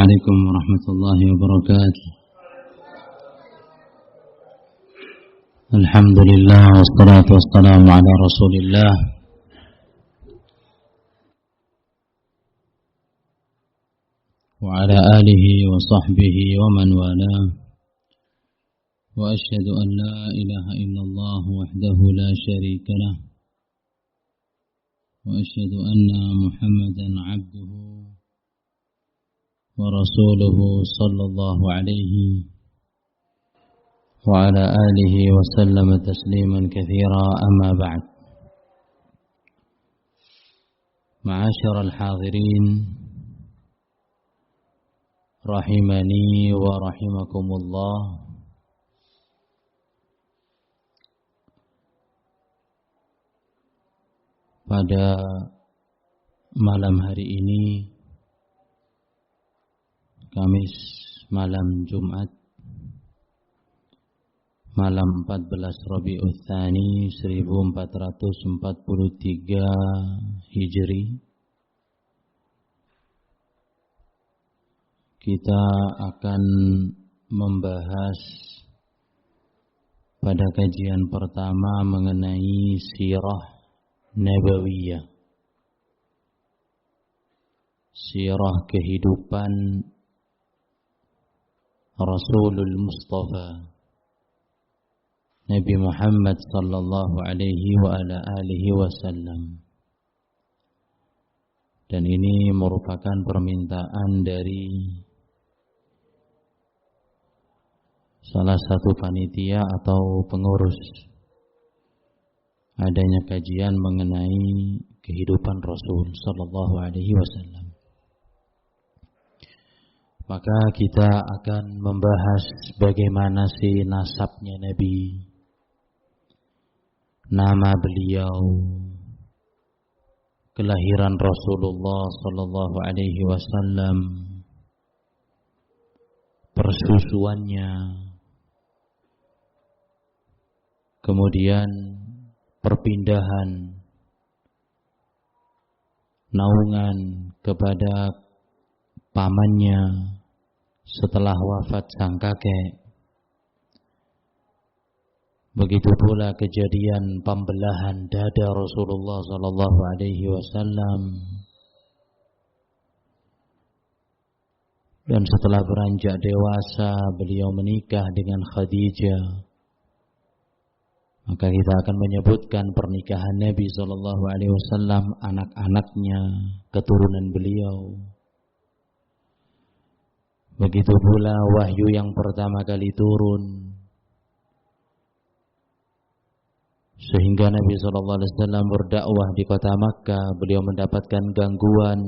عليكم ورحمة الله وبركاته. الحمد لله والصلاة والسلام على رسول الله وعلى آله وصحبه ومن والاه، وأشهد أن لا إله إلا الله وحده لا شريك له، وأشهد أن محمدا عبده ورسوله صلى الله عليه وعلى آله وسلم تسليما كثيرا. أما بعد، معاشر الحاضرين رحمني ورحمكم الله. Pada malam hari ini, Kamis malam Jumat, malam 14 Rabiul Tsani 1443 Hijri, kita akan membahas pada kajian pertama mengenai sirah Nabawiyah, sirah kehidupan Rasulul Mustafa Nabi Muhammad sallallahu alaihi wa ala alihi wasallam. Dan ini merupakan permintaan dari salah satu panitia atau pengurus adanya kajian mengenai kehidupan Rasul sallallahu alaihi wasallam. Maka kita akan membahas bagaimana sih nasabnya Nabi, nama beliau, kelahiran Rasulullah sallallahu alaihi wasallam, persusuannya, kemudian perpindahan naungan kepada pamannya setelah wafat sang kakek. Begitu pula kejadian pembelahan dada Rasulullah sallallahu alaihi wasallam. Dan setelah beranjak dewasa, beliau menikah dengan Khadijah. Maka kita akan menyebutkan pernikahan Nabi sallallahu alaihi wasallam, anak-anaknya, keturunan beliau. Begitu pula wahyu yang pertama kali turun, sehingga Nabi SAW berdakwah di kota Makkah. Beliau mendapatkan gangguan.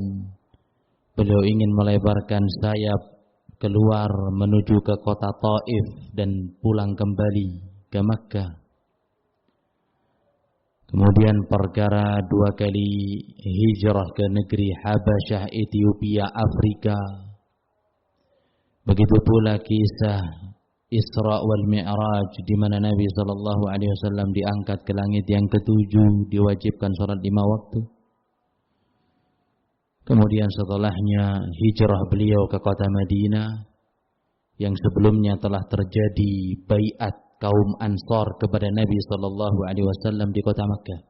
Beliau ingin melebarkan sayap keluar menuju ke kota Taif dan pulang kembali ke Makkah. Kemudian perkara 2 kali hijrah ke negeri Habasyah, Ethiopia, Afrika. Begitu pula kisah Isra wal Mi'raj, di mana Nabi sallallahu alaihi wasallam diangkat ke langit yang ke-7, diwajibkan salat 5 waktu. Kemudian setelahnya hijrah beliau ke kota Madinah, yang sebelumnya telah terjadi baiat kaum Ansar kepada Nabi sallallahu alaihi wasallam di kota Makkah.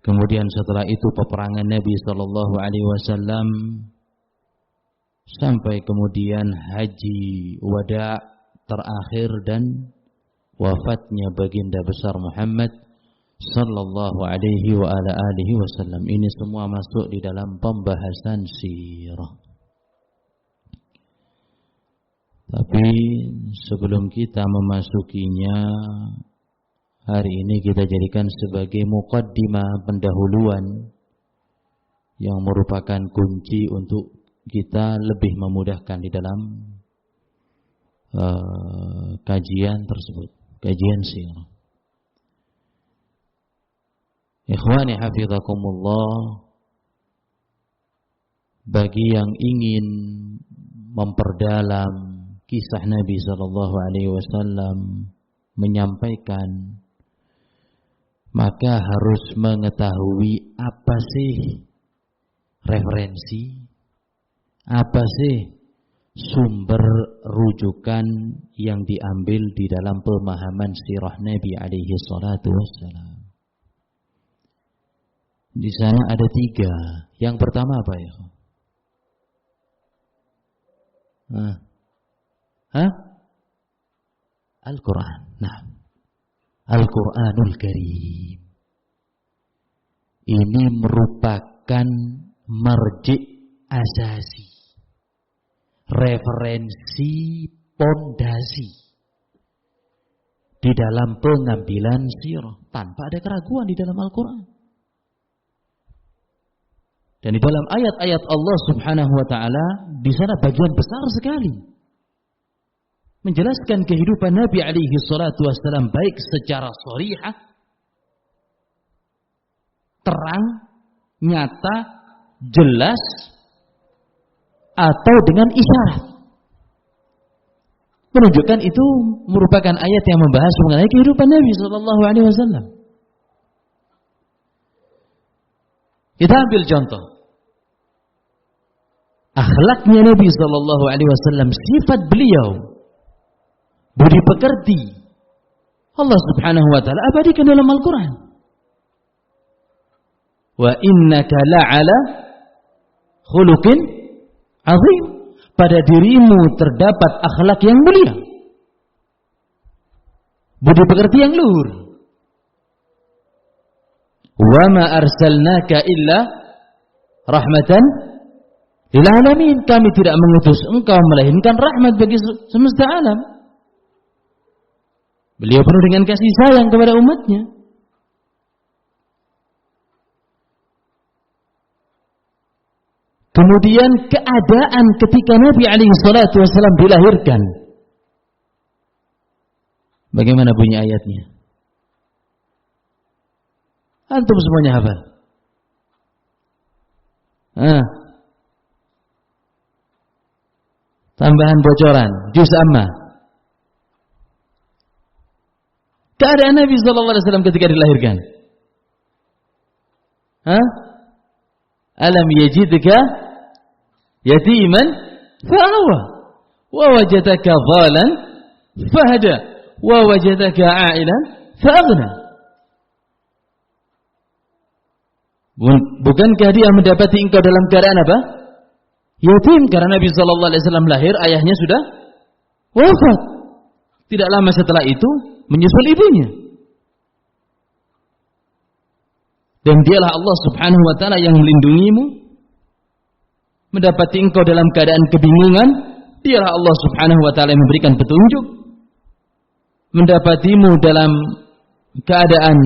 Kemudian setelah itu peperangan Nabi sallallahu alaihi wasallam, sampai kemudian haji wada terakhir dan wafatnya baginda besar Muhammad sallallahu alaihi wa ala alihi wasallam. Ini semua masuk di dalam pembahasan sirah. Tapi sebelum kita memasukinya, hari ini kita jadikan sebagai muqaddimah, pendahuluan yang merupakan kunci untuk kita lebih memudahkan di dalam kajian tersebut, kajian sirah. Ikhwani hafizakumullah, bagi yang ingin memperdalam kisah Nabi sallallahu alaihi wasallam, menyampaikan, maka harus mengetahui apa sih referensi, Apa sih sumber rujukan yang diambil di dalam pemahaman sirah Nabi alaihi salatu wassalam? Di sana ada 3. Yang pertama apa ya? Al-Quran. Nah, Al-Quranul Karim. Ini merupakan marji' asasi, referensi pondasi di dalam pengambilan sirah tanpa ada keraguan di dalam Al-Quran. Dan di dalam ayat-ayat Allah Subhanahu wa taala di sana bagian besar sekali menjelaskan kehidupan Nabi alaihi salatu wassalam, baik secara sharihah, terang, nyata, jelas, atau dengan isyarat. Menunjukkan itu merupakan ayat yang membahas mengenai kehidupan Nabi sallallahu alaihi wasallam. Kita ambil contoh akhlaknya Nabi sallallahu alaihi wasallam, sifat beliau, budi pekerti, Allah Subhanahu wa taala abadikan dalam Al-Quran. Wa innaka la'ala khuluqin azim. Pada dirimu terdapat akhlak yang mulia, budi pekerti yang luhur. Wa ma arsalnaka illa rahmatan lil alamin. Kami tidak mengutus engkau melainkan rahmat bagi semesta alam. Beliau penuh dengan kasih sayang kepada umatnya. Kemudian keadaan ketika Nabi alaihi salatu wasallam dilahirkan. Bagaimana bunyi ayatnya? Antum semuanya hafal? Tambahan bocoran, juz amma. Keadaan Nabi sallallahu alaihi wasallam ketika dilahirkan. Alam yajidka yatiman fa'awa wa wajadaka dhalan fahada wa wajadaka 'ailan fa'aghna. Bukankah dia mendapati engkau dalam keadaan apa? Yatim, karena Nabi sallallahu alaihi wasallam lahir ayahnya sudah wafat. Tidak lama setelah itu menyusul ibunya. Dan dialah Allah Subhanahu wa taala yang melindungimu. Mendapati engkau dalam keadaan kebingungan, dialah Allah Subhanahu wa taala yang memberikan petunjuk. Mendapatimu dalam keadaan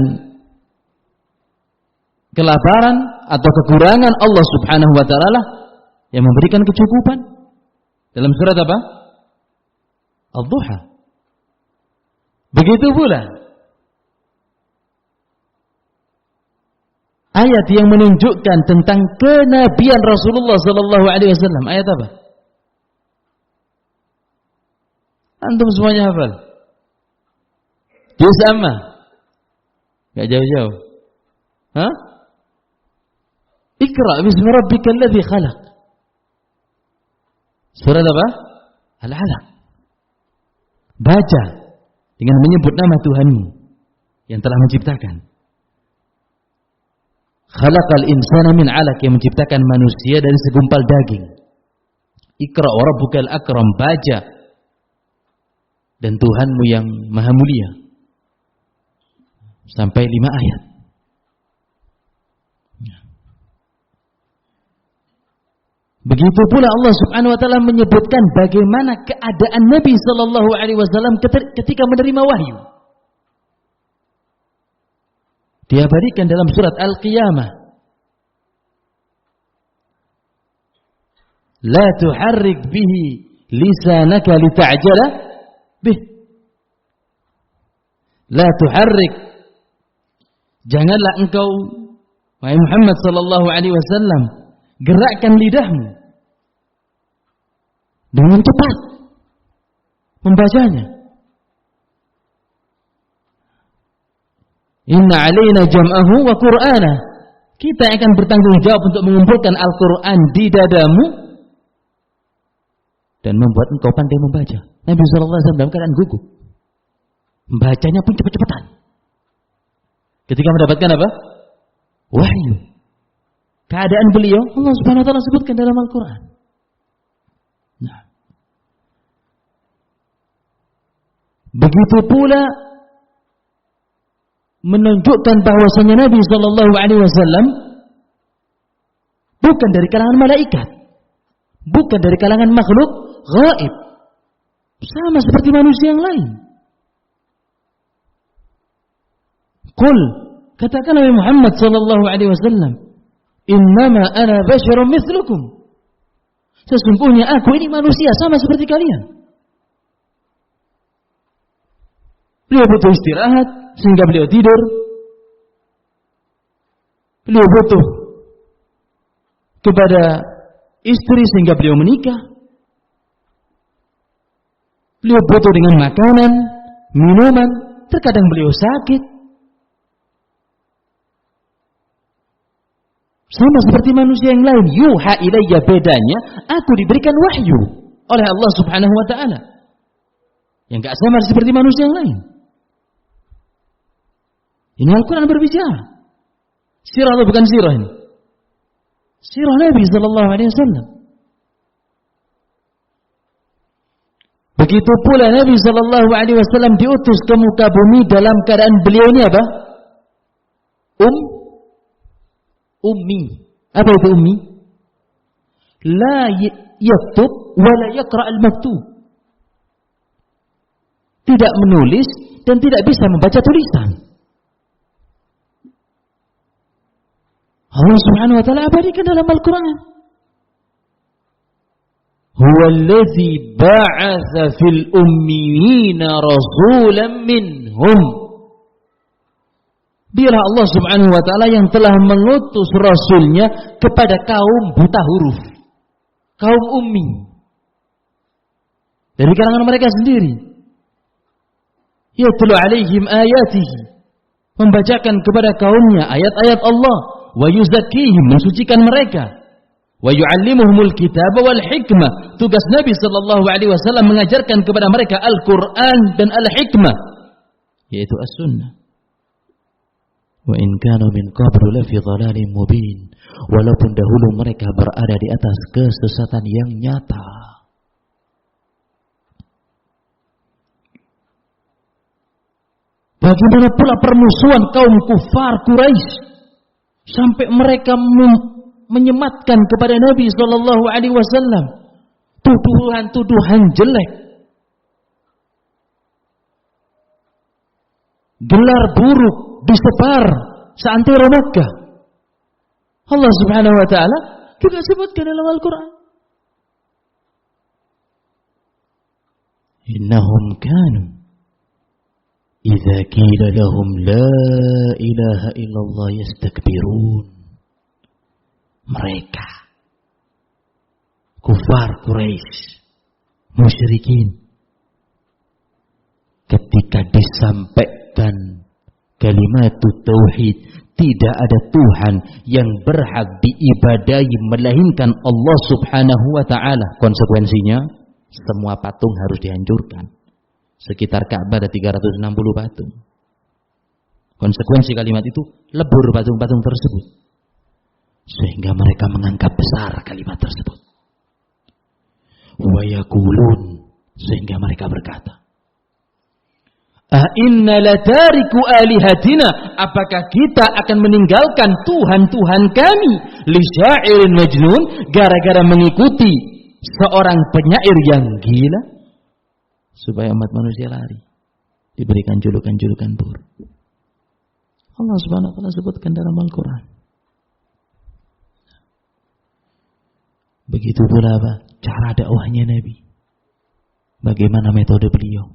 kelaparan atau kekurangan, Allah Subhanahu wa taala yang memberikan kecukupan. Dalam surat apa? Ad-Duha. Begitu pula ayat yang menunjukkan tentang kenabian Rasulullah sallallahu alaihi wasallam. Ayat apa? Antum semuanya hafal? Juz amma. Enggak jauh-jauh. Iqra bismi rabbikal ladzi khalaq. Surat apa? Al-Alaq. Baca dengan menyebut nama Tuhanmu yang telah menciptakan. Khalaqal insana min 'alaq, yang menciptakan manusia dari segumpal daging. Iqra wa rabbukal akram, baca, dan Tuhanmu yang maha mulia. Sampai 5 ayat. Begitu pula Allah Subhanahu wa taala menyebutkan bagaimana keadaan Nabi sallallahu alaihi wasallam ketika menerima wahyu. Diabadikan dalam surat Al-Qiyamah. La tuharrik bihi lisanaka lita'jala bih. La tuharrik. Janganlah engkau, wahai Muhammad sallallahu alaihi wasallam, gerakkan lidahmu dengan cepat membacanya. Inna alaina jam'ahu wa qur'ana. Kita akan bertanggung jawab untuk mengumpulkan Al-Quran di dadamu dan membuat engkau pandai membaca. Nabi sallallahu alaihi wasallam dalam keadaan gugup. Membacanya pun cepat-cepatan. Ketika mendapatkan apa? Wahyu. Keadaan beliau Allah Subhanahu wa taala sebutkan dalam Al-Qur'an. Nah. Begitu pula menunjukkan bahwasanya Nabi sallallahu alaihi wasallam bukan dari kalangan malaikat, bukan dari kalangan makhluk gaib, sama seperti manusia yang lain. Qul, katakan Nabi Muhammad sallallahu alaihi wasallam, innama ana basharun mithlukum. Sesungguhnya aku ini manusia sama seperti kalian. Beliau butuh istirahat sehingga beliau tidur. Beliau butuh kepada istri sehingga beliau menikah. Beliau butuh dengan makanan, minuman, terkadang beliau sakit. Sama seperti manusia yang lain. Yuha ilayya, bedanya aku diberikan wahyu oleh Allah Subhanahu wa taala. Yang enggak sama seperti manusia yang lain. Ini Al-Quran berbicara. Sirah atau bukan sirah ini? Sirah Nabi sallallahu alaihi wasallam. Begitu pula Nabi sallallahu alaihi wasallam diutus ke muka bumi dalam keadaan beliau ini apa? Ummi. Apa itu ummi? La yaktub wa la yaqra al-maktub. Tidak menulis dan tidak bisa membaca tulisan. Allah Subhanahu wa taala abadikan dalam Al-Qur'an. Huwa allazi ba'atsa fil ummiyina rasulan minhum. Dialah Allah Subhanahu wa taala yang telah mengutus rasulnya kepada kaum buta huruf, kaum ummi. Dari kalangan mereka sendiri. Yatlu alaihim ayatihi. Membacakan kepada kaumnya ayat-ayat Allah. Wa yuzakkihim, mensucikan mereka. Wa yu'allimuhumul kitaba wal hikmah. Tugas Nabi sallallahu alaihi wasallam mengajarkan kepada mereka Al-Qur'an dan Al-Hikmah, yaitu As-Sunnah. Wa in kanu min qablu lafi dhalalin mubin. Walaupun dahulu mereka berada di atas kesesatan yang nyata. Bagaimana pula permusuhan kaum kufar Quraisy sampai mereka menyematkan kepada Nabi sallallahu alaihi wasallam tuduhan-tuduhan jelek, gelar buruk disebar seantero Makkah. Allah Subhanahu wa taala juga sebutkan dalam Al-Qur'an. Innahum kanu idza qila lahum la ilaha illallah yastakbirun. Mereka kufar Quraisy, musyrikin, ketika disampaikan kalimat tauhid, tidak ada Tuhan yang berhak diibadahi melainkan Allah Subhanahu wa taala, konsekuensinya semua patung harus dihancurkan. Sekitar Ka'bah ada 360 patung. Konsekuensi kalimat itu lebur patung-patung tersebut. Sehingga mereka menganggap besar kalimat tersebut. Wa yaqulun, sehingga mereka berkata, "A inna latariku alihatina, apakah kita akan meninggalkan Tuhan-Tuhan kami li syairin majnun, gara-gara mengikuti seorang penyair yang gila?" Supaya umat manusia lari, diberikan julukan-julukan buruk. Allah Subhanahu wa taala sebutkan dalam Al-Qur'an. Begitu pula apa? Cara dakwahnya Nabi. Bagaimana metode beliau?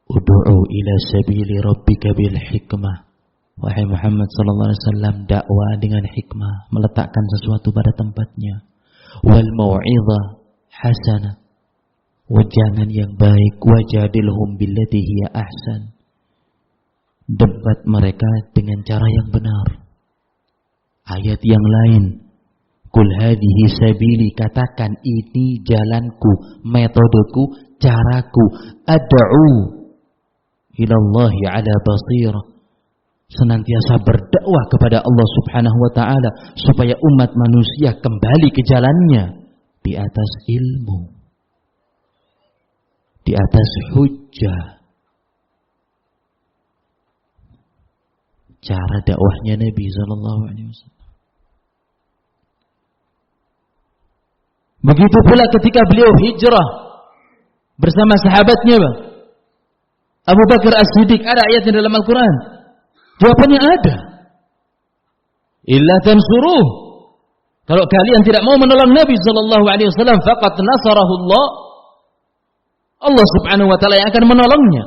Ud'u ila sabili rabbika bil hikmah. Wahai Muhammad sallallahu alaihi wasallam, dakwah dengan hikmah, meletakkan sesuatu pada tempatnya. Wal mau'izah hasanah, wajangan yang baik, wajadilhum billati hiya ahsan, debat mereka dengan cara yang benar. Ayat yang lain, Qul hadhihi sabili, katakan ini jalanku, metodeku, caraku. Ad'u ilallahi ala basirah, senantiasa berdakwah kepada Allah Subhanahu wa taala supaya umat manusia kembali ke jalannya di atas ilmu, di atas hujjah. Cara dakwahnya Nabi sallallahu alaihi wasallam. Begitu pula ketika beliau hijrah bersama sahabatnya, Bang. Abu Bakar As-Siddiq, ada ayatnya dalam Al-Quran. Jawabannya ada. Illa tansuruh. Kalau kalian tidak mau menolong Nabi sallallahu alaihi wasallam, faqad nasarahu Allah. Allah Subhanahu wa taala yang akan menolongnya.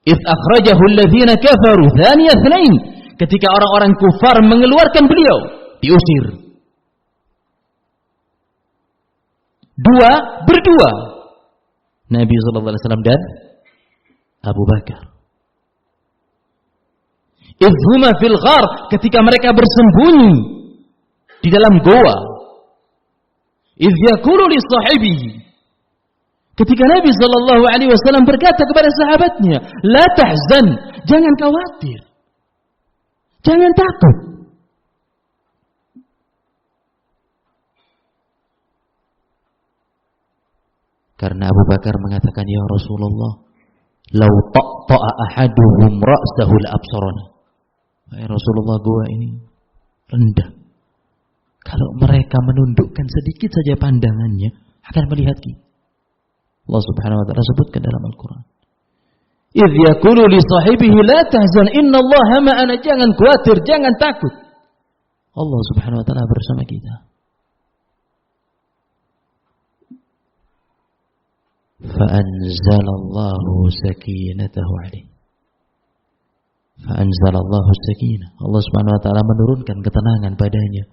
Idz akhrajahu alladziina kafaru tsaniya tsnain. Ketika orang-orang kufar mengeluarkan beliau, diusir. Berdua. Nabi sallallahu alaihi wasallam dan Abu Bakar. Idhuma fil ghar, ketika mereka bersembunyi di dalam goa. Idh yaqulu li sahibihi, ketika Nabi sallallahu alaihi wasallam berkata kepada sahabatnya, la tahzan, jangan khawatir, jangan takut. Karena Abu Bakar mengatakan, ya Rasulullah, lau taqta'a ahaduhum ra'sahu la-absarana. Ya Rasulullah, gua ini rendah. Kalau mereka menundukkan sedikit saja pandangannya, akan melihat kita. Allah Subhanahu wa taala sebutkan dalam Al-Qur'an. Idz yaqulu li sahibihi la tahzan innallaha ma'ana, jangan khawatir, jangan takut. Allah Subhanahu wa taala bersama kita. فأنزل الله سكينته عليه. فأنزل الله السكينة. Allah Subhanahu wa taala menurunkan ketenangan padanya.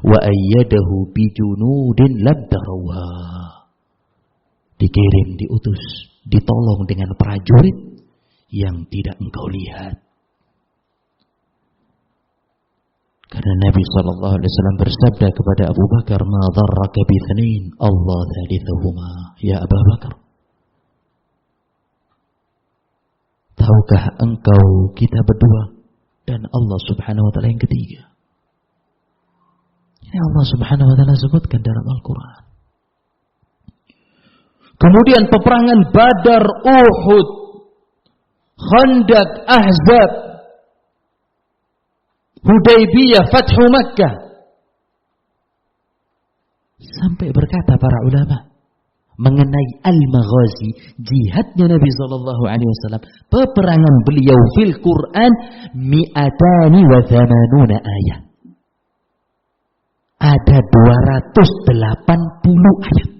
Wa ayyadahu bijunudin lam tarawha. Dikirim, diutus, ditolong dengan prajurit yang tidak engkau lihat. Karena Nabi sallallahu alaihi wasallam bersabda kepada Abu Bakar, "Ma dharraka bi thnain, Allah thalithuhuma." Ya Abu Bakar, tahukah engkau kita berdua dan Allah Subhanahu wa taala yang ketiga? Ini Allah Subhanahu wa taala sebutkan dalam Al-Qur'an. Kemudian peperangan Badar, Uhud, Khandaq, Ahzab, Hudaybiyah, Fathu Makkah. Sampai berkata para ulama mengenai al-maghazi, jihadnya Nabi sallallahu alaihi wasallam, peperangan beliau fil Quran 280 ayat. Ada 280 ayat.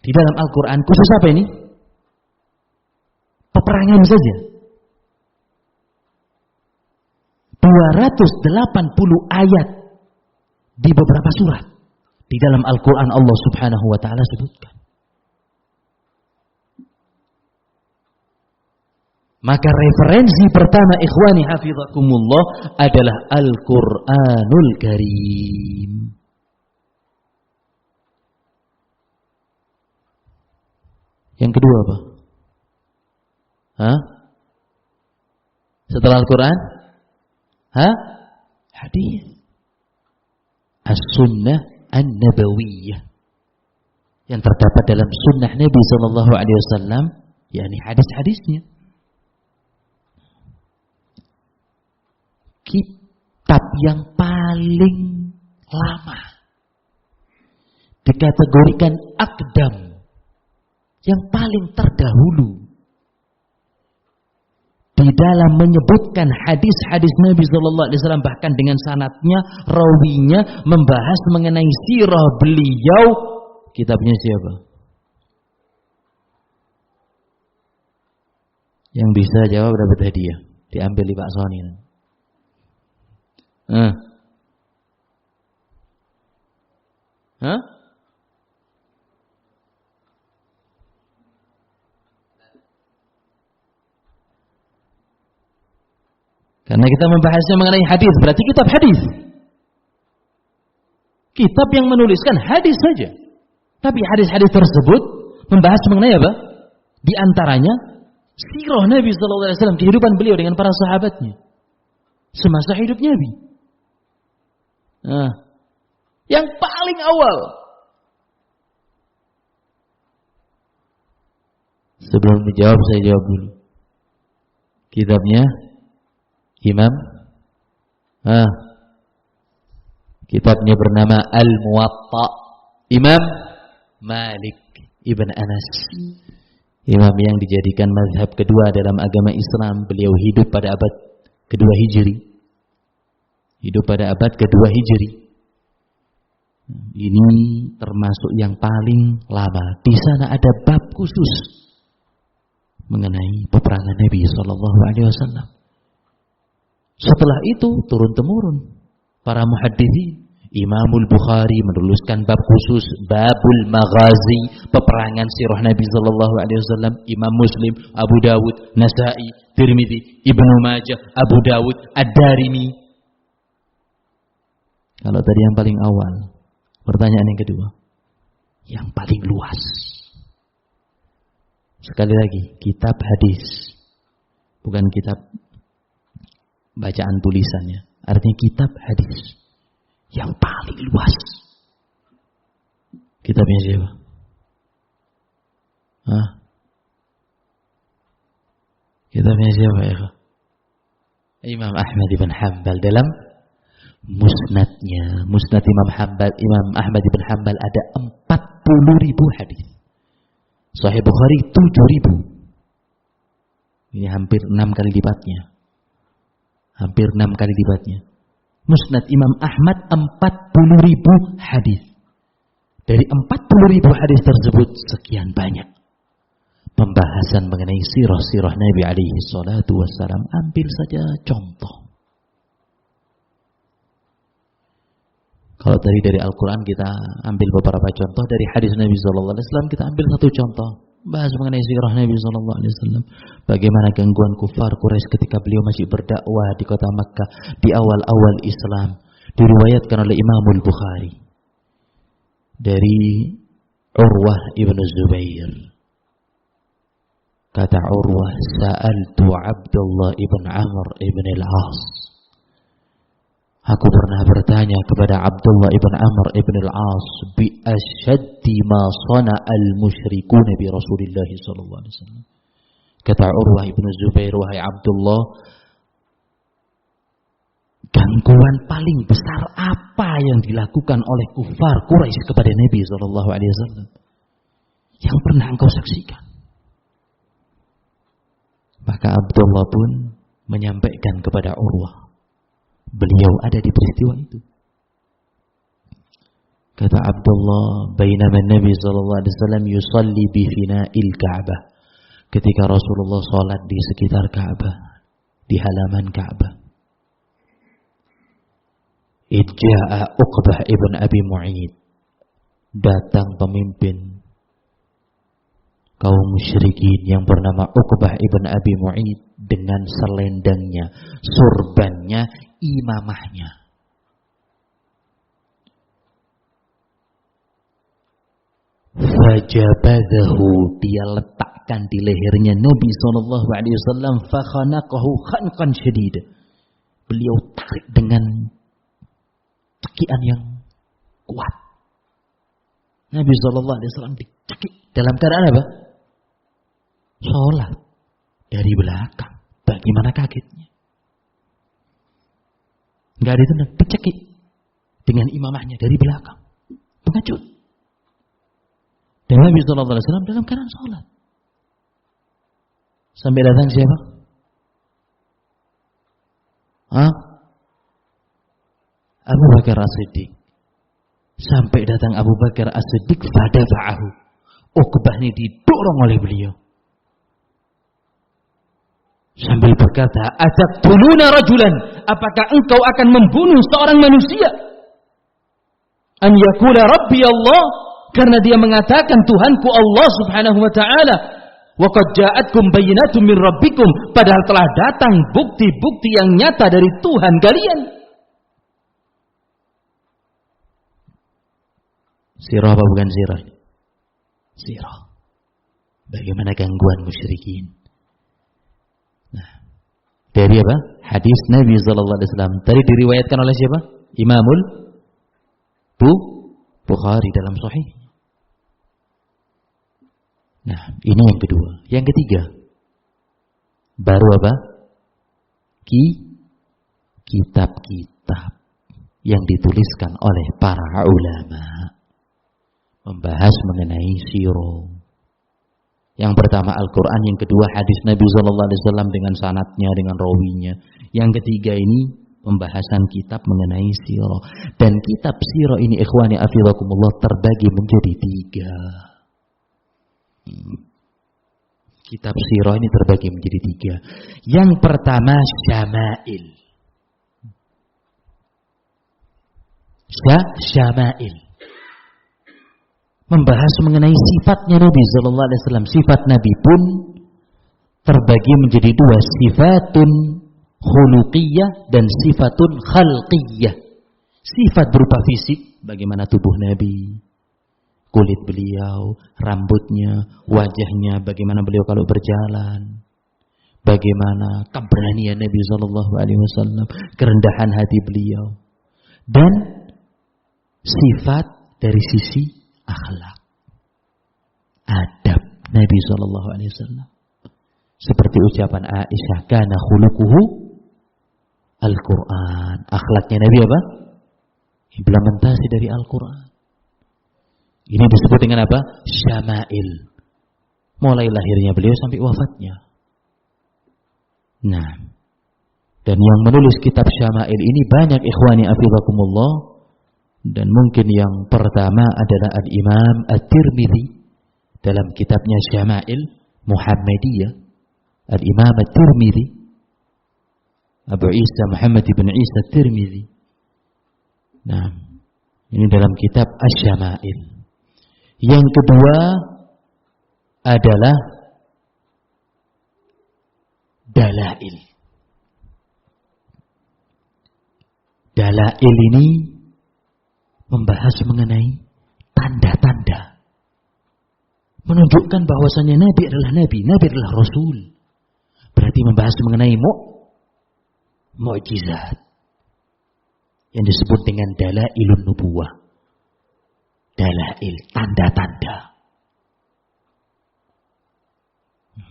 Di dalam Al-Quran khusus apa ini? Peperangan saja. 280 ayat di beberapa surat. Di dalam Al-Quran Allah Subhanahu wa taala sebutkan. Maka referensi pertama ikhwani hafizakumullah adalah Al-Quranul Karim. Yang kedua apa? Setelah Al-Quran? Hadis. As-Sunnah An-Nabawiyah. Yang terdapat dalam sunnah Nabi sallallahu alaihi wasallam, yakni hadis-hadisnya. Kitab yang paling lama dikategorikan aqdam, yang paling terdahulu di dalam menyebutkan hadis-hadis Nabi sallallahu alaihi wasallam, bahkan dengan sanadnya, rawinya, membahas mengenai sirah beliau. Kitabnya siapa? Yang bisa jawab dapat hadiah, diambil di Pak Sony. Karena kita membahasnya mengenai hadis, berarti kitab hadis. kitab yang menuliskan hadis saja. Tapi hadis-hadis tersebut membahas mengenai apa? Di antaranya sirah Nabi sallallahu alaihi wasallam, kehidupan beliau dengan para sahabatnya semasa hidup Nabi. Nah, yang paling awal. Sebelum dijawab saya jawab dulu. Kitabnya Imam kitabnya bernama Al-Muwatta, Imam Malik Ibn Anas. Imam yang dijadikan mazhab kedua dalam agama Islam. Beliau hidup pada abad kedua Hijri. Ini termasuk yang paling lama. Di sana ada bab khusus mengenai peperangan Nabi sallallahu alaihi wasallam. Setelah itu turun temurun para muhadditsin. Imamul Bukhari menuliskan bab khusus Babul Maghazi, peperangan sirah Nabi sallallahu alaihi wasallam. Imam Muslim, Abu Dawud, Nasa'i, Tirmidzi, Ibnu Majah, Abu Dawud, Ad-Darimi. Kalau tadi yang paling awal, pertanyaan yang kedua, yang paling luas. Sekali lagi, kitab hadis, bukan kitab bacaan tulisannya. Artinya kitab hadis yang paling luas. Kitabnya siapa? Kitabnya siapa ya? Imam Ahmad ibn Hanbal dalam musnadnya. Musnad Imam Ahmad ibn Hanbal ada 40.000 hadis. Sahih Bukhari 7.000. Ini hampir 6 kali lipatnya. Musnad Imam Ahmad 40.000 hadis. Dari 40.000 hadis tersebut sekian banyak pembahasan mengenai sirah-sirah Nabi alaihi salatu wassalam. Ambil saja contoh. Kalau tadi dari Al-Quran kita ambil beberapa contoh, dari hadis Nabi sallallahu alaihi wasallam kita ambil satu contoh. Bahas mengenai sirah Nabi sallallahu alaihi wasallam. Bagaimana gangguan kufar Quraisy ketika beliau masih berdakwah di kota Makkah di awal-awal Islam. Diriwayatkan oleh Imamul Bukhari dari Urwah ibn Zubair. Kata Urwah, "Sa'altu Abdullah ibn Amr ibn al-As." Aku pernah bertanya kepada Abdullah ibn Amr ibn al-As bi asyaddi ma sana'al musyrikun bi Rasulillah sallallahu alaihi wasallam. Kata Urwah ibn Zubair, "Wahai Abdullah, gangguan paling besar apa yang dilakukan oleh kufar Quraisy kepada Nabi sallallahu alaihi wasallam yang pernah engkau saksikan?" Maka Abdullah pun menyampaikan kepada Urwah, beliau ada di peristiwa itu. Kata Abdullah, "Bainama Nabi sallallahu alaihi wasallam yusalli bi fina'il Ka'bah." Ketika Rasulullah salat di sekitar Ka'bah, di halaman Ka'bah. Idja'a Uqbah ibn Abi Mu'ayyid. Datang pemimpin kaum musyrikin yang bernama Uqbah ibn Abi Mu'ayyid dengan selendangnya, surbannya, imamahnya. Fajabadahu, dia letakkan di lehernya Nabi sallallahu alaihi wasallam, fa khanaqahu khanqan syadid. Beliau tarik dengan cekian yang kuat. Nabi sallallahu alaihi wasallam dicekik dalam keadaan apa? Salat dari belakang. Bagaimana kagetnya? Enggak ditendang, dicekik dengan imamahnya dari belakang. Pengecut. Dan Nabi sallallahu alaihi wasallam dalam keadaan salat. Sampai datang siapa? Abu Bakar As-Siddiq. Sampai datang Abu Bakar As-Siddiq, fadafa'ahu. Uqbah ini didorong oleh beliau. Sambil berkata, "Ataqtuluna rajulan? Apakah engkau akan membunuh seorang manusia? An yaqula Rabbi Allah, karena dia mengatakan Tuhanku Allah Subhanahu wa taala. Wa qad ja'atkum bayyinatun min rabbikum, padahal telah datang bukti-bukti yang nyata dari Tuhan kalian. Sirah apa bukan sirah? Sirah. Bagaimana gangguan musyrikin? Nah, dari apa? Hadis Nabi sallallahu alaihi wasallam. Tadi diriwayatkan oleh siapa? Imamul Bukhari dalam Sahih. Nah, ini yang kedua. Yang ketiga, baru apa? Kitab-kitab yang dituliskan oleh para ulama membahas mengenai sirah. Yang pertama Al-Quran, yang kedua hadis Nabi sallallahu alaihi wasallam dengan sanadnya, dengan rawinya. Yang ketiga ini pembahasan kitab mengenai sirah. Dan kitab sirah ini ikhwani afidakumullah terbagi menjadi 3. Kitab sirah ini terbagi menjadi 3. Yang pertama syama'il. Syama'il. Membahas mengenai sifatnya Nabi sallallahu alaihi wasallam. Sifat Nabi pun terbagi menjadi 2, sifatun khuluqiyah dan sifatun khalqiyah. Sifat berupa fisik, bagaimana tubuh Nabi, kulit beliau, rambutnya, wajahnya, bagaimana beliau kalau berjalan, bagaimana keberanian Nabi sallallahu alaihi wasallam, kerendahan hati beliau, dan sifat dari sisi akhlak, adab Nabi sallallahu alaihi wasallam. Seperti ucapan Aisyah, kana khuluquhu Al-Quran. Akhlaknya Nabi apa? Implementasi dari Al-Quran. Ini disebut dengan apa? Syama'il. Mulai lahirnya beliau sampai wafatnya. Nah, dan yang menulis kitab Syama'il ini banyak ikhwani afidakumullah. Dan mungkin yang pertama adalah Al-Imam At-Tirmidzi dalam kitabnya Syama'il Muhammadiyah. Al-Imam At-Tirmidzi, Abu Isa Muhammad ibn Isa At-Tirmidzi. Nah, ini dalam kitab Asy-Syama'il. Yang kedua adalah Dalail. Dalail ini membahas mengenai tanda-tanda, menunjukkan bahwasannya Nabi adalah Nabi, Nabi adalah Rasul. Berarti membahas mengenai mukjizat yang disebut dengan dalailun nubuwah. Dalail, tanda-tanda.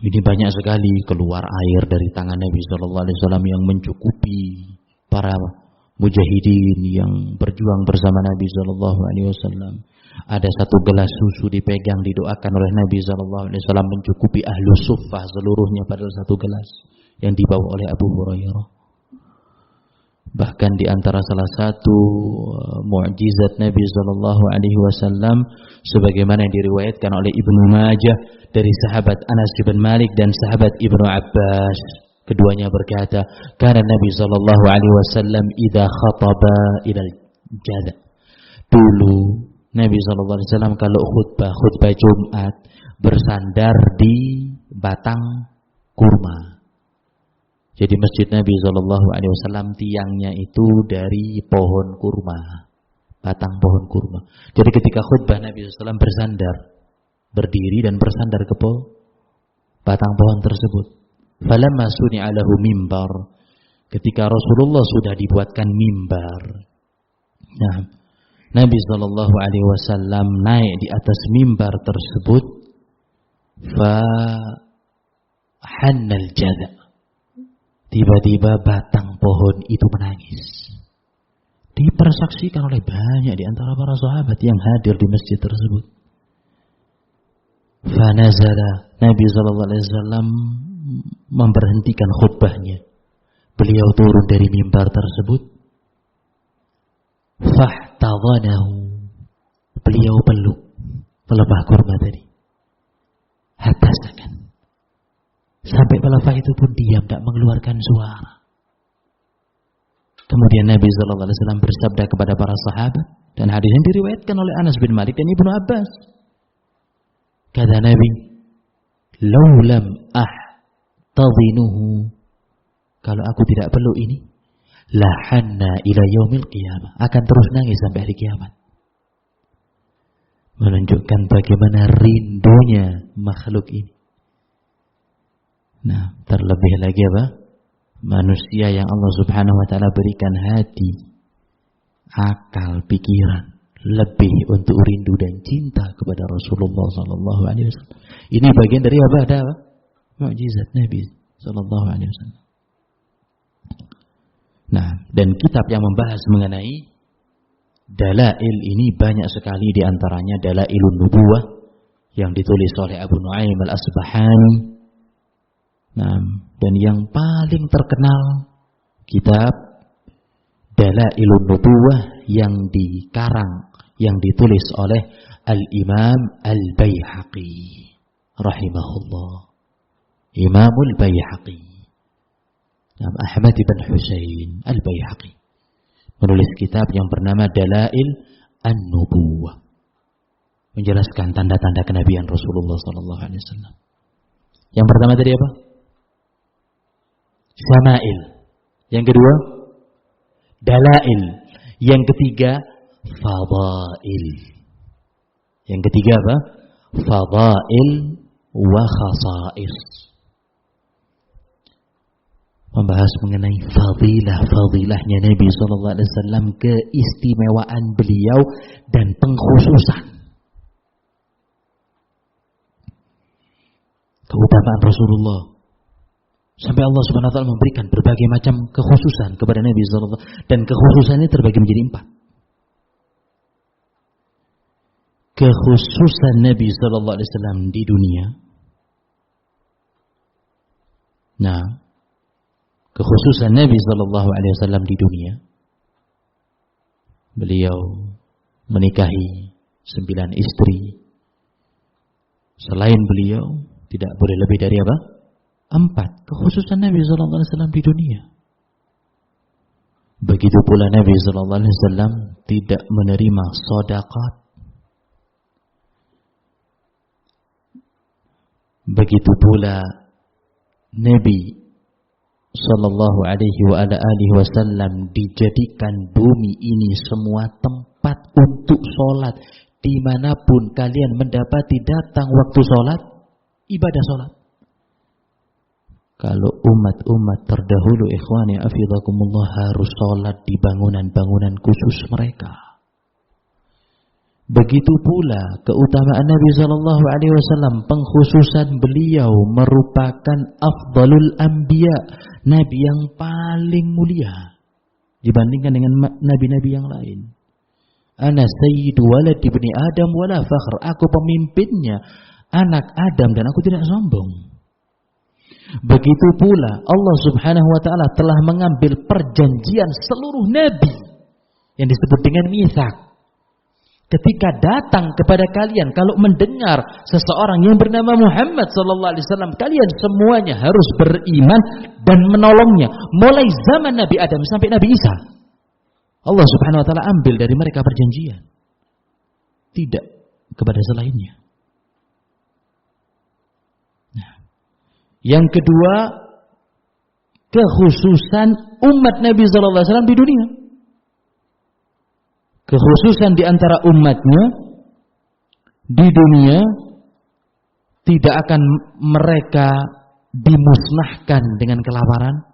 Ini banyak sekali keluar air dari tangan Nabi sallallahu alaihi wasallam yang mencukupi para mujahidin yang berjuang bersama Nabi sallallahu alaihi wasallam. Ada satu gelas susu dipegang, didoakan oleh Nabi sallallahu alaihi wasallam mencukupi ahlu suffah seluruhnya pada satu gelas yang dibawa oleh Abu Hurairah. Bahkan di antara salah satu mukjizat Nabi sallallahu alaihi wasallam sebagaimana yang diriwayatkan oleh Ibnu Majah dari sahabat Anas bin Malik dan sahabat Ibnu Abbas. Keduanya berkata, "Kana Nabi sallallahu alaihi wasallam idza khataba ila al-jada." Dulu Nabi sallallahu alaihi wasallam kalau khutbah Jumat bersandar di batang kurma. Jadi masjid Nabi sallallahu alaihi wasallam tiangnya itu dari pohon kurma, batang pohon kurma. Jadi ketika khutbah Nabi sallallahu alaihi wasallam bersandar, berdiri dan bersandar ke batang pohon tersebut. Falamma suni'a lahu mimbar, ketika Rasulullah sudah dibuatkan mimbar. Nah, Nabi sallallahu alaihi wasallam naik di atas mimbar tersebut, fa hannal jada. Tiba-tiba batang pohon itu menangis. Dipersaksikan oleh banyak di antara para sahabat yang hadir di masjid tersebut. Fa nazala, Nabi sallallahu alaihi wasallam memberhentikan khutbahnya. Beliau turun dari mimbar tersebut. Fahtadhanahu, beliau peluk pelepah kurma tadi. Hatta sakan, sampai pelepah itu pun diam, tak mengeluarkan suara. Kemudian Nabi sallallahu alaihi wasallam bersabda kepada para sahabat, dan hadis yang diriwayatkan oleh Anas bin Malik dan Ibnu Abbas. Kata Nabi, "Laulam ahtadhinuhu, kalau aku tidak peluk ini, lahanna ila yaumil qiyamah, akan terus nangis sampai hari kiamat." menunjukkan bagaimana rindunya makhluk ini. Nah, terlebih lagi apa? Manusia yang Allah Subhanahu wa taala berikan hati, akal, pikiran lebih untuk rindu dan cinta kepada Rasulullah sallallahu alaihi wasallam. Ini bagian dari apa? Ada apa? Mukjizat Nabi sallallahu alaihi wasallam. Nah, dan kitab yang membahas mengenai dalail ini banyak sekali, di antaranya Dalailun Nubuwah yang ditulis oleh Abu Nu'aim Al-Asbahani. Nah, dan yang paling terkenal kitab Dalailun Nubuwah yang dikarang, yang ditulis oleh Al-Imam Al-Baihaqi rahimahullah. Imamul Baihaqi, Ahmad bin Husain Al-Baihaqi, menulis kitab yang bernama Dalail An-Nubuwah, menjelaskan tanda-tanda kenabian Rasulullah sallallahu alaihi wasallam. Yang pertama tadi apa? Syama'il. Yang kedua, Dalail. Yang ketiga, Fadail. Yang ketiga apa? Fadail wa Khasa'is. Membahas mengenai fadilahnya Nabi sallallahu alaihi wasallam, keistimewaan beliau dan pengkhususan. Keutamaan Rasulullah. Sampai Allah Subhanahu wa taala memberikan berbagai macam kekhususan kepada Nabi sallallahu alaihi wasallam, dan kekhususannya terbagi menjadi 4. Kekhususan Nabi sallallahu alaihi wasallam di dunia. Nah, kekhususan Nabi sallallahu alaihi wasallam di dunia, beliau menikahi 9 istri. Selain beliau tidak boleh lebih dari apa? 4. Kekhususan Nabi sallallahu alaihi wasallam di dunia. Begitu pula Nabi sallallahu alaihi wasallam tidak menerima sedekah. Begitu pula Nabi sallallahu alaihi wa ala alihi wasallam dijadikan bumi ini semua tempat untuk sholat. Dimanapun kalian mendapati datang waktu sholat, ibadah sholat. Kalau umat-umat terdahulu, ikhwani afidakumullah, harus sholat di bangunan-bangunan khusus mereka. Begitu pula keutamaan Nabi sallallahu alaihi wasallam, pengkhususan beliau merupakan afdalul anbiya, nabi yang paling mulia dibandingkan dengan nabi-nabi yang lain. Ana sayyidu walad ibni Adam wala fakhr. Aku pemimpinnya anak Adam dan aku tidak sombong. Begitu pula Allah Subhanahu wa taala telah mengambil perjanjian seluruh nabi yang disebut dengan mitsak. Ketika datang kepada kalian, kalau mendengar seseorang yang bernama Muhammad sallallahu alaihi wasallam, kalian semuanya harus beriman dan menolongnya, mulai zaman Nabi Adam sampai Nabi Isa. Allah Subhanahu wa taala ambil dari mereka perjanjian, tidak kepada selainnya. Nah, yang kedua, kekhususan umat Nabi sallallahu alaihi wasallam di dunia. Kekhususan di antara umatnya di dunia, tidak akan mereka dimusnahkan dengan kelaparan,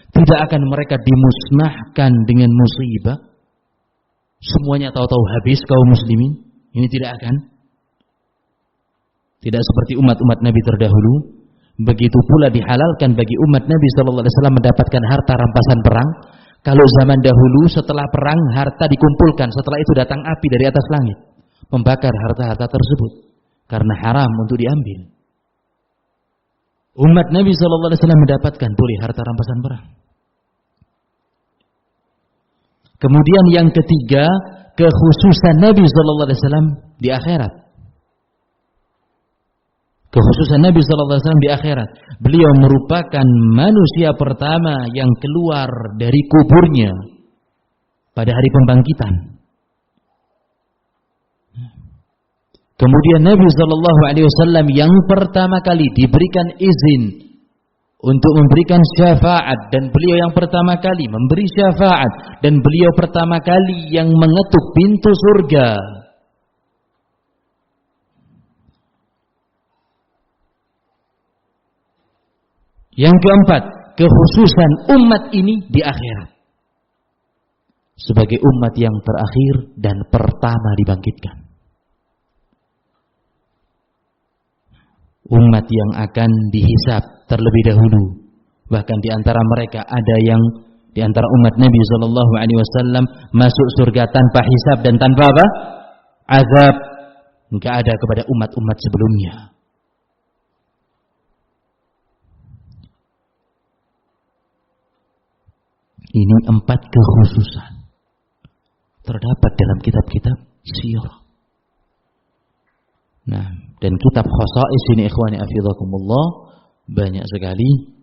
tidak akan mereka dimusnahkan dengan musibah. Semuanya tahu-tahu habis kaum muslimin. Ini tidak akan. Tidak seperti umat-umat Nabi terdahulu. Begitu pula dihalalkan bagi umat Nabi sallallahu alaihi wasallam mendapatkan harta rampasan perang. Kalau zaman dahulu setelah perang harta dikumpulkan, setelah itu datang api dari atas langit membakar harta-harta tersebut karena haram untuk diambil. Umat Nabi sallallahu alaihi wasallam mendapatkan pulih harta rampasan perang. Kemudian yang ketiga, kekhususan Nabi sallallahu alaihi wasallam di akhirat. Kekhususan Nabi sallallahu alaihi wasallam di akhirat. Beliau merupakan manusia pertama yang keluar dari kuburnya pada hari pembangkitan. Kemudian Nabi sallallahu alaihi wasallam yang pertama kali diberikan izin untuk memberikan syafaat, dan beliau yang pertama kali memberi syafaat, dan beliau pertama kali yang mengetuk pintu surga. Yang keempat, kekhususan umat ini di akhirat. Sebagai umat yang terakhir dan pertama dibangkitkan. Umat yang akan dihisab terlebih dahulu. Bahkan di antara mereka ada yang di antara umat Nabi SAW masuk surga tanpa hisab dan tanpa apa? Azab. Enggak ada kepada umat-umat sebelumnya. Ini 4 kekhususan terdapat dalam kitab-kitab sirah. Nah, dan kitab khosais ini ikhwani afidhakumullah banyak sekali,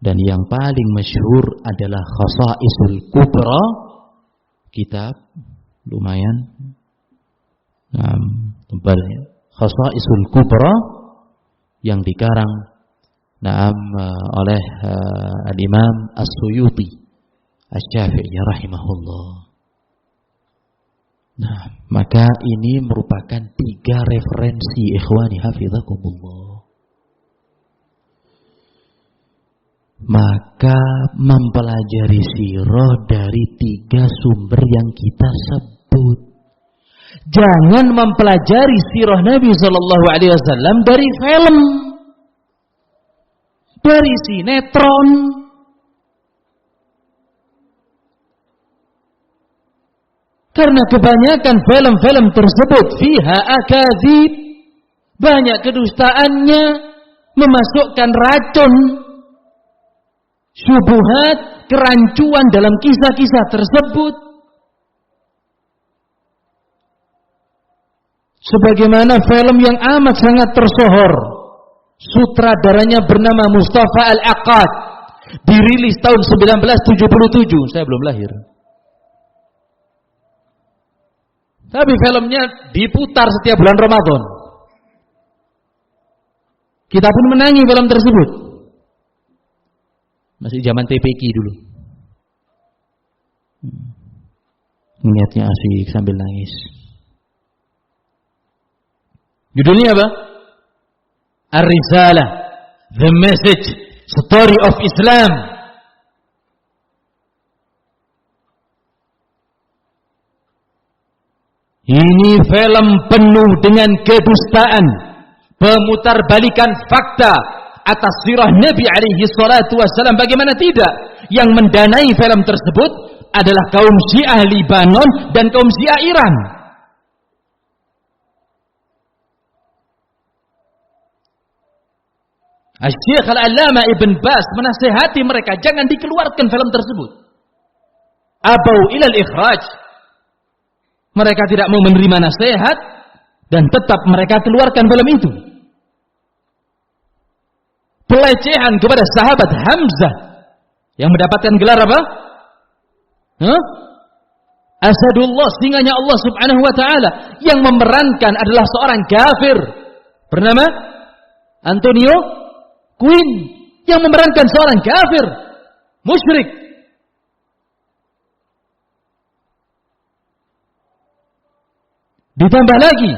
dan yang paling masyhur adalah Khosaisul Kubra, kitab lumayan tebal ya. Khosaisul Kubra yang dikarang oleh Al-Imam As-Suyuti Asy-Syafi'i rahimahullah. Nah, maka ini merupakan 3 referensi ikhwani hafizakumullah. Maka mempelajari sirah dari 3 sumber yang kita sebut. Jangan mempelajari sirah Nabi SAW dari film, dari sinetron. Karena kebanyakan film-film tersebut fiha akadzib, banyak kedustaannya, memasukkan racun, syubhat, kerancuan dalam kisah-kisah tersebut. Sebagaimana film yang amat sangat tersohor, sutradaranya bernama Mustafa Al-Aqad, dirilis tahun 1977, saya belum lahir. Tapi filmnya diputar setiap bulan Ramadan. Kita pun menangi film tersebut. Masih zaman TPQ dulu. Niatnya asik sambil nangis. Judulnya apa? Ar-Risalah, The Message, Story of Islam. Ini film penuh dengan kedustaan, pemutarbalikan fakta atas sirah Nabi alaihi salatu wassalam. Bagaimana tidak? Yang mendanai film tersebut adalah kaum Syiah Libanon dan kaum Syiah Iran. Syekh Al-Allamah Ibn Baz menasihati mereka jangan dikeluarkan film tersebut. Abau ilal ikhraj. Mereka tidak mau menerima nasihat dan tetap mereka keluarkan film itu. Pelecehan kepada sahabat Hamzah yang mendapatkan gelar apa? Asadullah, singanya Allah Subhanahu wa taala, yang memerankan adalah seorang kafir bernama Antonio Quinn, yang memerankan seorang kafir musyrik. Ditambah lagi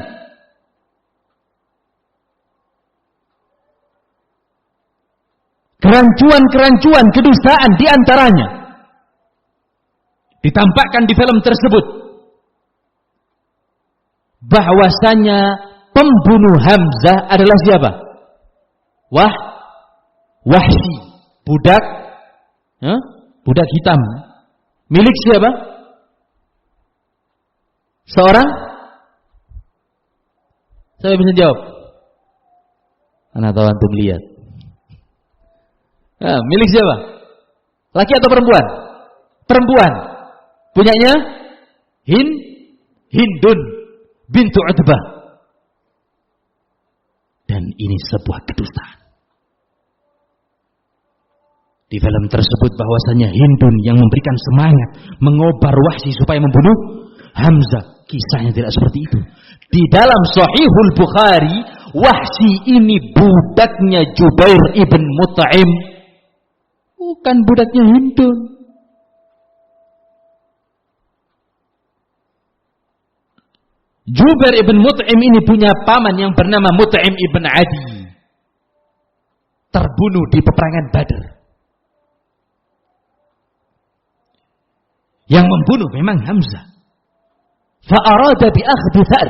kerancuan-kerancuan kedustaan di antaranya ditampakkan di film tersebut, bahwasanya pembunuh Hamzah adalah siapa? Wahsy, budak budak hitam. Milik siapa? Seorang, saya bisa jawab. Anak tahu antum lihat. Milik siapa? Laki atau perempuan? Perempuan. Punyanya Hindun bintu Utbah. Dan ini sebuah kedustaan. Di film tersebut bahwasanya Hindun yang memberikan semangat, mengobar Wahsy supaya membunuh Hamzah. Kisahnya tidak seperti itu. Di dalam Sahihul Bukhari, Wahsy ini budaknya Jubair ibn Mut'im, bukan budaknya Hindun. Jubair ibn Mut'im ini punya paman yang bernama Mut'im ibn Adi. terbunuh di peperangan Badar. Yang membunuh memang Hamzah. Fa'arada bi akhdhi Tha'r.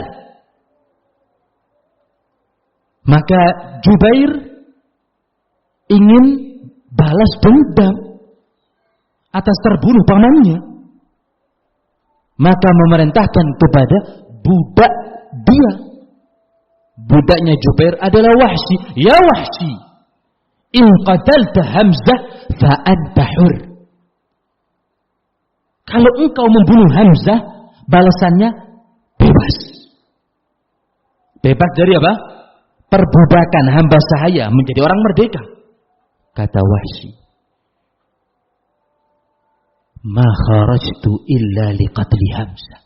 Maka Jubair ingin balas dendam atas terbunuh pamannya. Maka memerintahkan kepada budak dia. Budaknya Jubair adalah Wahsy. Ya Wahsy, in qatalta Hamzah fa anta hur. Kalau engkau membunuh Hamzah, balasannya bebas. Bebas dari apa? Perbudakan, hamba sahaya menjadi orang merdeka. Kata Wahsy, ma kharajtu illa liqatli Hamzah.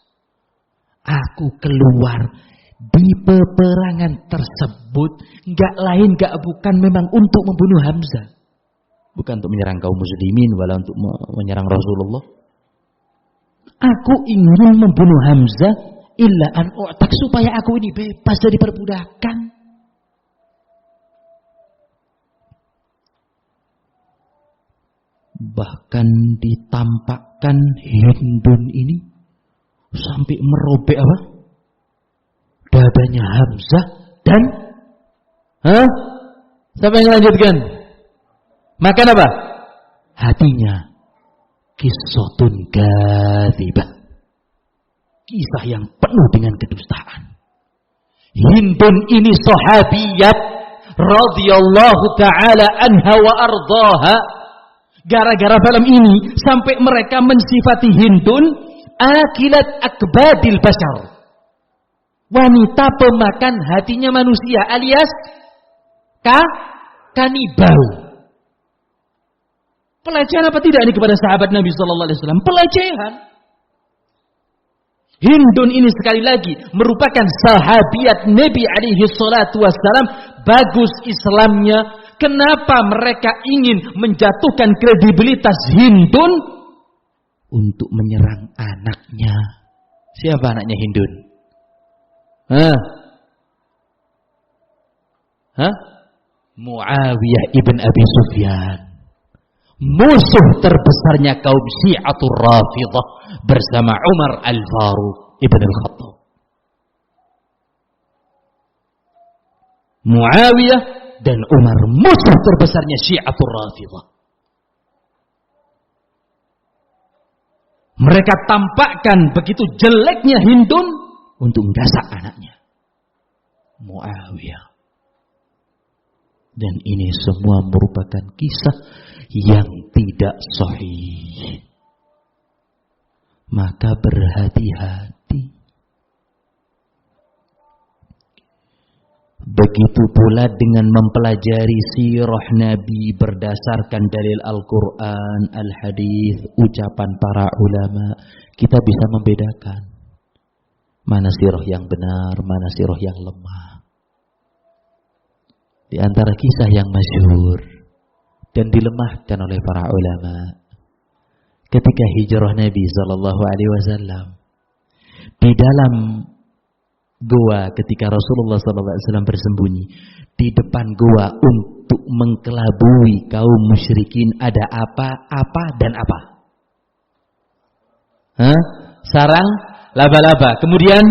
Aku keluar di peperangan tersebut enggak lain enggak bukan memang untuk membunuh Hamzah. Bukan untuk menyerang kaum muslimin, wala untuk menyerang Rasulullah. Aku ingin membunuh Hamzah illa an u'tak, supaya aku ini bebas dari perbudakan. Bahkan ditampakkan Hindun ini sampai merobek apa? Dadanya Hamzah dan siapa yang melanjutkan? Makan apa? Hatinya. Qissatun kadzibah. Kisah yang penuh dengan kedustaan. Hindun ini sahabiyat radhiyallahu taala anha wa ardhaha. Gara-gara film ini sampai mereka mensifati Hindun akilat akbadil bashar. Wanita pemakan hatinya manusia alias kanibal. Pelecehan apa tidak ini kepada sahabat Nabi sallallahu alaihi wasallam? Pelecehan. Hindun ini sekali lagi merupakan sahabiat Nabi alaihi salatu wasallam, bagus Islamnya. Kenapa mereka ingin menjatuhkan kredibilitas Hindun untuk menyerang anaknya? Siapa anaknya Hindun? Muawiyah ibn Abi Sufyan. Musuh terbesarnya kaum Syi'atul Rafidah bersama Umar Al-Faruq ibn Al-Khattab. Muawiyah dan Umar musuh terbesarnya Syi'atul Rafidah. Mereka tampakkan begitu jeleknya Hindun untuk menggasak anaknya Muawiyah. Dan ini semua merupakan kisah yang tidak sahih. Maka berhati-hati. Begitu pula dengan mempelajari sirah Nabi berdasarkan dalil Al-Quran, Al-Hadis, ucapan para ulama, kita bisa membedakan mana sirah yang benar, mana sirah yang lemah. Di antara kisah yang masyhur dan dilemahkan oleh para ulama, ketika hijrah Nabi sallallahu alaihi wasallam, di dalam goa ketika Rasulullah sallallahu alaihi wasallam bersembunyi di depan goa untuk mengkelabui kaum musyrikin, ada apa dan apa? Sarang laba-laba. Kemudian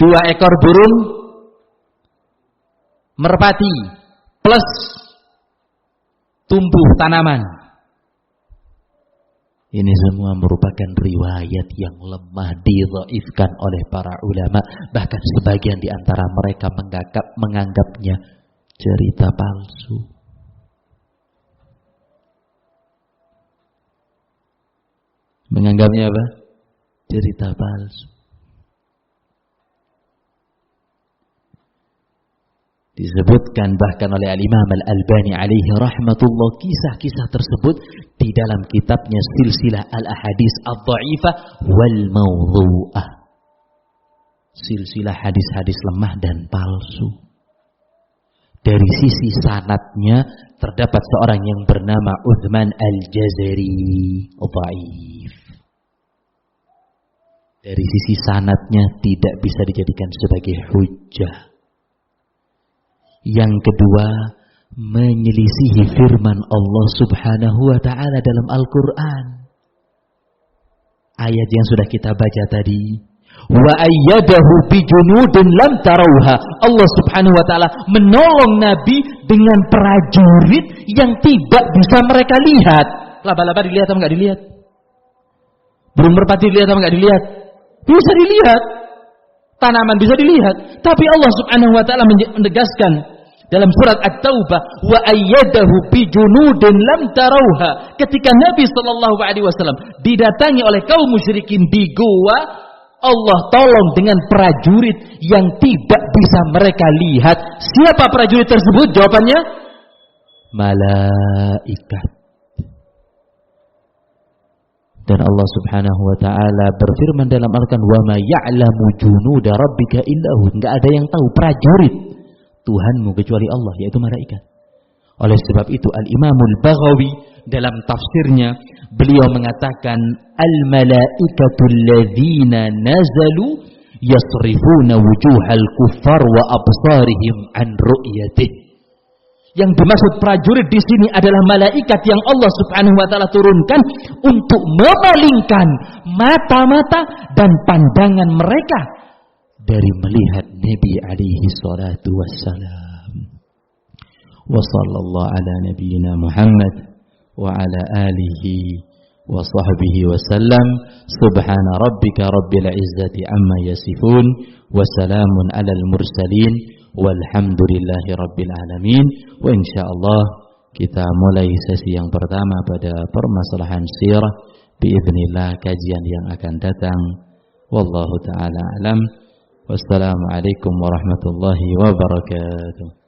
2 ekor burung merpati plus tumbuh tanaman. Ini semua merupakan riwayat yang lemah, didhaifkan oleh para ulama. Bahkan sebagian di antara mereka menganggapnya cerita palsu. Menganggapnya apa? Cerita palsu. Disebutkan bahkan oleh Al-Imam Al-Albani alaihi rahmatullah kisah-kisah tersebut di dalam kitabnya Silsilah Al-Ahadits Adh-Dha'ifah wal Mawdhu'ah. Silsilah hadis-hadis lemah dan palsu. Dari sisi sanadnya terdapat seorang yang bernama Uthman Al-Jazari, dhaif. Dari sisi sanadnya tidak bisa dijadikan sebagai hujjah. Yang kedua, menyelisihi firman Allah Subhanahu wa taala dalam Al-Qur'an. Ayat yang sudah kita baca tadi, wa ayyadahu bijunudin lam tarauha. Allah Subhanahu wa taala menolong Nabi dengan prajurit yang tidak bisa mereka lihat. Laba-laba dilihat atau enggak dilihat? Burung merpati dilihat atau enggak dilihat? Bisa dilihat. Tanaman bisa dilihat. Tapi Allah Subhanahu wa taala menegaskan dalam surat At-Taubah, wa ayyadahu bijunudin lam tarauha. Ketika Nabi sallallahu alaihi wasallam didatangi oleh kaum musyrikin di gua, Allah tolong dengan prajurit yang tidak bisa mereka lihat. Siapa prajurit tersebut? Jawabannya malaikat. Dan Allah Subhanahu wa taala berfirman dalam Al-Qur'an, wa ma ya'lamu junuda rabbika illahu. Enggak ada yang tahu prajurit Tuhanmu kecuali Allah, yaitu malaikat. Oleh sebab itu Al-Imamul Baghawi dalam tafsirnya beliau mengatakan, al-malaikatul ladzina nazalu yasrifuna wujuhal kuffar wa absarihim an ru'yatih. Yang dimaksud prajurit di sini adalah malaikat yang Allah Subhanahu wa taala turunkan untuk memalingkan mata-mata dan pandangan mereka dari melihat Nabi alaihi salatu wassalam. Wa sallallahu ala nabiyyina Muhammad wa ala alihi wa sahbihi wasallam. Subhana rabbika rabbil izzati amma yasifun wa salamun alal mursalin walhamdulillahi rabbil alamin. Wa insyaallah kita mulai sesi yang pertama pada permasalahan sirah biiznillah kajian yang akan datang. Wallahu taala alam. Wassalamualaikum warahmatullahi wabarakatuh.